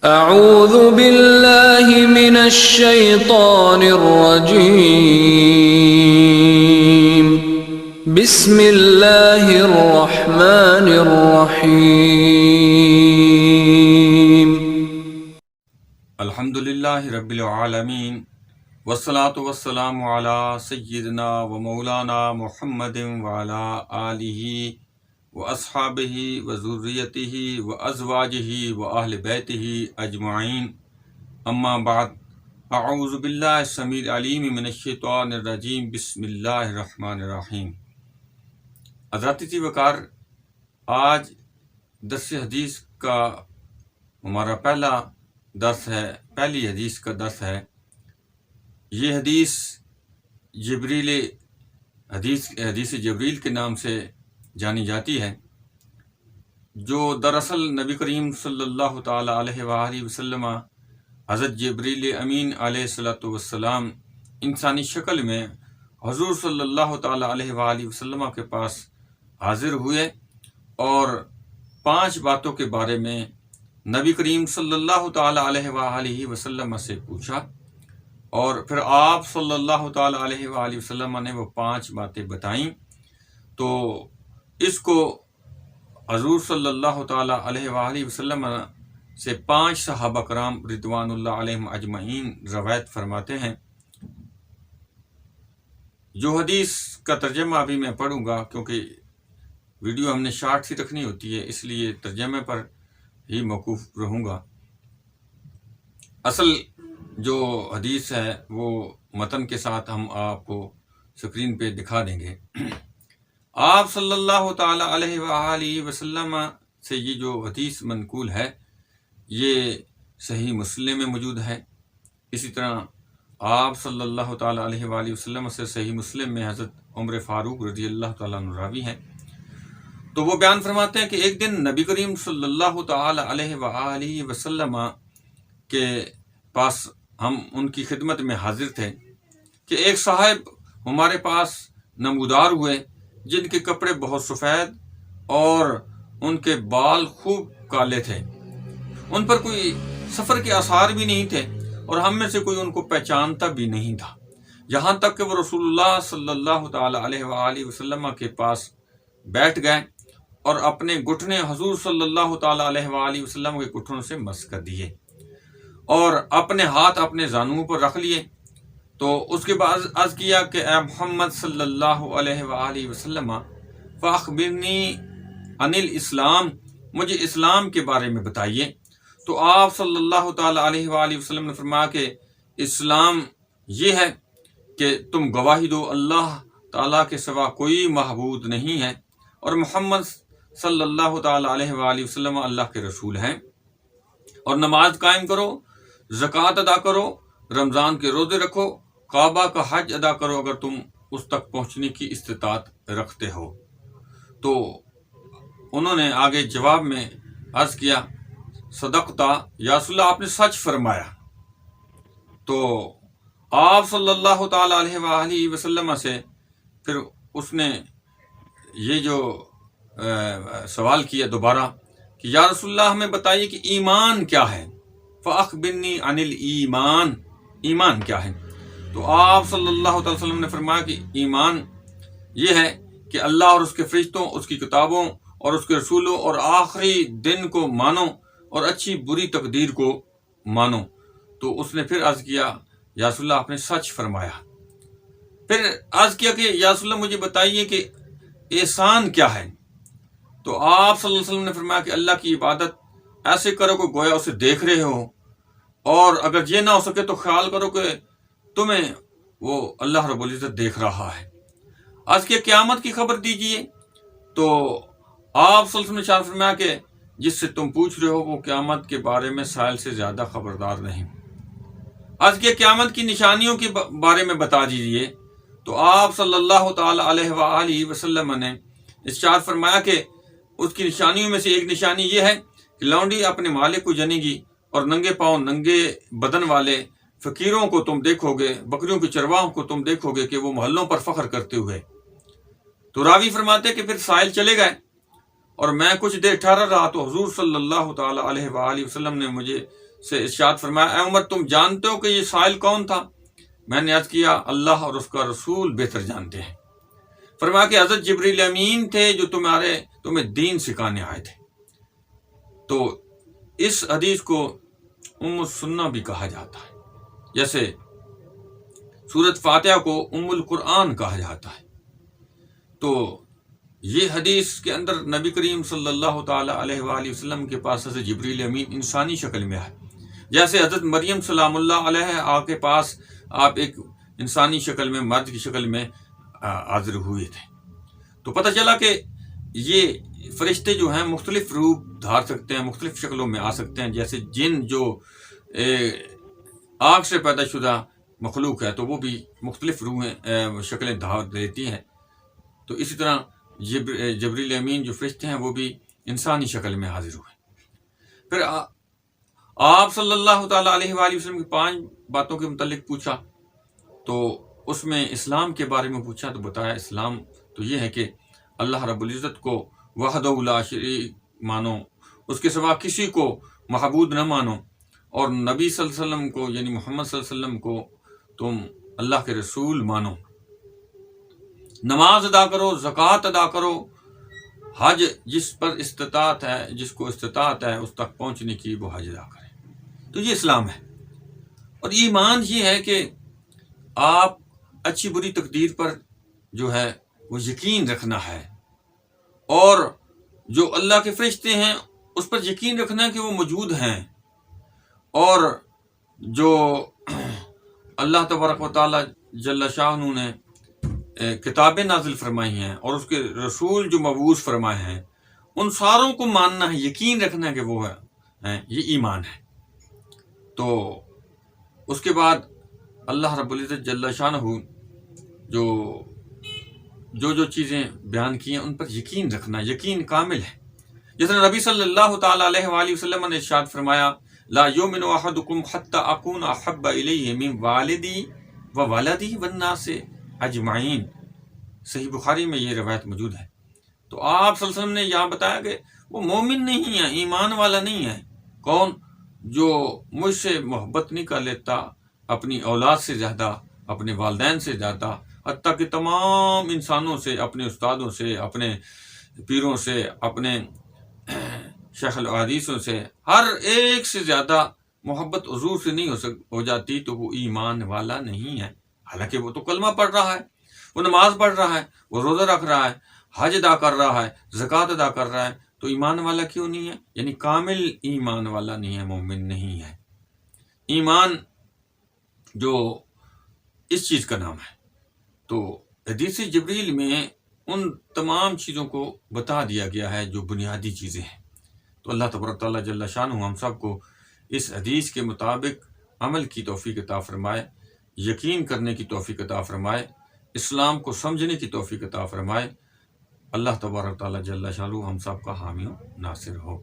اعوذ باللہ من الشیطان الرجیم بسم اللہ الرحمن الرحیم الحمدللہ رب العالمین والصلاة والسلام علی سیدنا و مولانا محمد وعلی آلہ و اصحابہ و ذریتہ و ازواجہ و اہل بیتہ اجمعین، اما بعد، اعوذ باللہ السمیع العلیم من الشیطان الرجیم، بسم اللہ الرحمن الرحیم۔ حضرات وقار، آج درس حدیث کا ہمارا پہلی حدیث کا درس ہے۔ یہ حدیث حدیث جبریل کے نام سے جانی جاتی ہے، جو دراصل نبی کریم صلی اللہ تعالی علیہ وآلہ وسلم حضرت جبریل امین علیہ الصلوۃ والسلام انسانی شکل میں حضور صلی اللہ تعالی علیہ وآلہ وسلم کے پاس حاضر ہوئے اور 5 باتوں کے بارے میں نبی کریم صلی اللہ تعالی علیہ وآلہ وسلم سے پوچھا، اور پھر آپ صلی اللہ تعالی علیہ وآلہ وسلم نے وہ 5 باتیں بتائیں۔ تو اس کو حضور صلی اللہ تعالی علیہ وآلہ وسلم سے 5 صحابہ کرام رضوان اللہ علیہم اجمعین روایت فرماتے ہیں۔ جو حدیث کا ترجمہ ابھی میں پڑھوں گا، کیونکہ ویڈیو ہم نے شارٹ سی رکھنی ہوتی ہے، اس لیے ترجمے پر ہی موقوف رہوں گا۔ اصل جو حدیث ہے وہ متن کے ساتھ ہم آپ کو سکرین پہ دکھا دیں گے۔ آپ صلی اللہ تعالی علیہ وآلہ وسلم سے یہ جو حدیث منقول ہے، یہ صحیح مسلم میں موجود ہے۔ اسی طرح آپ صلی اللہ تعالی علیہ وآلہ وسلم سے صحیح مسلم میں حضرت عمر فاروق رضی اللہ تعالیٰ عنہ راوی ہیں۔ تو وہ بیان فرماتے ہیں کہ ایک دن نبی کریم صلی اللہ تعالی علیہ وآلہ وسلم کے پاس ہم ان کی خدمت میں حاضر تھے کہ ایک صاحب ہمارے پاس نمودار ہوئے، جن کے کپڑے بہت سفید اور ان کے بال خوب کالے تھے۔ ان پر کوئی سفر کے آثار بھی نہیں تھے اور ہم میں سے کوئی ان کو پہچانتا بھی نہیں تھا، یہاں تک کہ وہ رسول اللہ صلی اللہ تعالی علیہ وآلہ وسلم کے پاس بیٹھ گئے اور اپنے گھٹنے حضور صلی اللہ تعالی علیہ وآلہ وسلم کے گھٹنوں سے مس کر دیے اور اپنے ہاتھ اپنے زانوؤں پر رکھ لیے۔ تو اس کے بعد عرض کیا کہ اے محمد صلی اللہ علیہ وآلہ وسلم، فاخبرنی عن الاسلام، مجھے اسلام کے بارے میں بتائیے۔ تو آپ صلی اللہ تعالی علیہ وآلہ وسلم نے فرمایا کہ اسلام یہ ہے کہ تم گواہی دو اللہ تعالیٰ کے سوا کوئی معبود نہیں ہے اور محمد صلی اللہ تعالی علیہ وآلہ وسلم اللہ کے رسول ہیں، اور نماز قائم کرو، زکوٰۃ ادا کرو، رمضان کے روزے رکھو، کعبہ کا حج ادا کرو اگر تم اس تک پہنچنے کی استطاعت رکھتے ہو۔ تو انہوں نے آگے جواب میں عرض کیا، صدقتا یا رسول اللہ، آپ نے سچ فرمایا۔ تو آپ صلی اللہ تعالی علیہ وآلہ وسلم سے پھر اس نے یہ جو سوال کیا دوبارہ کہ یا رسول اللہ، ہمیں بتائیے کہ ایمان کیا ہے، فاخبرنی عن الایمان، ایمان کیا ہے؟ تو آپ صلی اللہ تعالی وسلم نے فرمایا کہ ایمان یہ ہے کہ اللہ اور اس کے فرشتوں، اس کی کتابوں اور اس کے رسولوں اور آخری دن کو مانو اور اچھی بری تقدیر کو مانو۔ تو اس نے پھر عرض کیا، یا رسول اللہ، آپ نے سچ فرمایا۔ پھر عرض کیا کہ یا رسول اللہ، مجھے بتائیے کہ احسان کیا ہے؟ تو آپ صلی اللہ علیہ وسلم نے فرمایا کہ اللہ کی عبادت ایسے کرو کہ گویا اسے دیکھ رہے ہو، اور اگر یہ نہ ہو سکے تو خیال کرو کہ تمہیں وہ اللہ رب العزت دیکھ رہا ہے۔ آج کی قیامت کی خبر دیجئے۔ تو آپ صلی اللہ علیہ وسلم نے ارشاد فرمایا کہ جس سے تم پوچھ رہے ہو وہ قیامت کے بارے میں سائل سے زیادہ خبردار نہیں۔ آج کی قیامت کی نشانیوں کے بارے میں بتا دیجئے۔ تو آپ صلی اللہ تعالی علیہ وآلہ وسلم نے ارشاد فرمایا کہ اس کی نشانیوں میں سے ایک نشانی یہ ہے کہ لونڈی اپنے مالک کو جنے گی، اور ننگے پاؤں ننگے بدن والے فقیروں کو تم دیکھو گے، بکریوں کے چرواہوں کو تم دیکھو گے کہ وہ محلوں پر فخر کرتے ہوئے۔ تو راوی فرماتے کہ پھر سائل چلے گئے اور میں کچھ دیر ٹھہرا رہا تو حضور صلی اللہ تعالی علیہ وآلہ وسلم نے مجھے سے ارشاد فرمایا، اے عمر تم جانتے ہو کہ یہ سائل کون تھا؟ میں نے عرض کیا اللہ اور اس کا رسول بہتر جانتے ہیں۔ فرمایا کہ حضرت جبریل امین تھے جو تمہیں دین سکھانے آئے تھے۔ تو اس حدیث کو ام السنہ بھی کہا جاتا ہے، جیسے سورۃ فاتحہ کو ام القرآن کہا جاتا ہے۔ تو یہ حدیث کے اندر نبی کریم صلی اللہ تعالی علیہ وآلہ وسلم کے پاس حضرت جبریل امین انسانی شکل میں ہے، جیسے حضرت مریم سلام اللہ علیہ آپ کے پاس آپ ایک انسانی شکل میں، مرد کی شکل میں حاضر ہوئے تھے۔ تو پتہ چلا کہ یہ فرشتے جو ہیں مختلف روپ دھار سکتے ہیں، مختلف شکلوں میں آ سکتے ہیں، جیسے جن جو آگ سے پیدا شدہ مخلوق ہے تو وہ بھی مختلف روحیں شکلیں دھار لیتی ہیں، تو اسی طرح جبریل امین جو فرشتے ہیں وہ بھی انسانی شکل میں حاضر ہوئے۔ پھر آپ صلی اللہ تعالیٰ علیہ وآلہ وسلم کی 5 باتوں کے متعلق پوچھا، تو اس میں اسلام کے بارے میں پوچھا تو بتایا اسلام تو یہ ہے کہ اللہ رب العزت کو وحدہ لا شریک مانو، اس کے سوا کسی کو معبود نہ مانو، اور نبی صلی اللہ علیہ وسلم کو یعنی محمد صلی اللہ علیہ وسلم کو تم اللہ کے رسول مانو، نماز ادا کرو، زکوٰۃ ادا کرو، حج جس پر استطاعت ہے، جس کو استطاعت ہے اس تک پہنچنے کی وہ حج ادا کرے۔ تو یہ اسلام ہے۔ اور ایمان یہ ہے کہ آپ اچھی بری تقدیر پر جو ہے وہ یقین رکھنا ہے، اور جو اللہ کے فرشتے ہیں اس پر یقین رکھنا ہے کہ وہ موجود ہیں، اور جو اللہ تبارک و تعالی جل شانہ نے کتابیں نازل فرمائی ہیں اور اس کے رسول جو مبعوث فرمائے ہیں ان ساروں کو ماننا ہے، یقین رکھنا ہے کہ وہ ہے، یہ ایمان ہے۔ تو اس کے بعد اللہ رب العزت جل شانہ جو چیزیں بیان کی ہیں ان پر یقین رکھنا، یقین کامل ہے۔ جس طرح نبی صلی اللہ تعالی علیہ وآلہ وسلم نے ارشاد فرمایا، لا یؤمن احدکم حتی اکون احب الیہ من والدی و ولدی والناس اجمعین۔ صحیح بخاری میں یہ روایت موجود ہے۔ تو آپ صلی اللہ علیہ وسلم نے یہاں بتایا کہ وہ مومن نہیں ہے، ایمان والا نہیں ہے۔ کون؟ جو مجھ سے محبت نہیں کر لیتا اپنی اولاد سے زیادہ، اپنے والدین سے زیادہ، حتیٰ کہ تمام انسانوں سے، اپنے استادوں سے، اپنے پیروں سے، اپنے شیخ الحدیثوں سے، ہر ایک سے زیادہ محبت حضور سے نہیں ہو جاتی تو وہ ایمان والا نہیں ہے۔ حالانکہ وہ تو کلمہ پڑھ رہا ہے، وہ نماز پڑھ رہا ہے، وہ روزہ رکھ رہا ہے، حج ادا کر رہا ہے، زکوٰۃ ادا کر رہا ہے، تو ایمان والا کیوں نہیں ہے؟ یعنی کامل ایمان والا نہیں ہے، مومن نہیں ہے۔ ایمان جو اس چیز کا نام ہے۔ تو حدیث جبریل میں ان تمام چیزوں کو بتا دیا گیا ہے جو بنیادی چیزیں ہیں۔ تو اللہ تبارک تعالیٰ جل شانہ ہم سب کو اس حدیث کے مطابق عمل کی توفیق عطا فرمائے، یقین کرنے کی توفیق عطا فرمائے، اسلام کو سمجھنے کی توفیق عطا فرمائے۔ اللہ تبارک تعالیٰ جل شانہ ہم سب کا حامی و ناصر ہو۔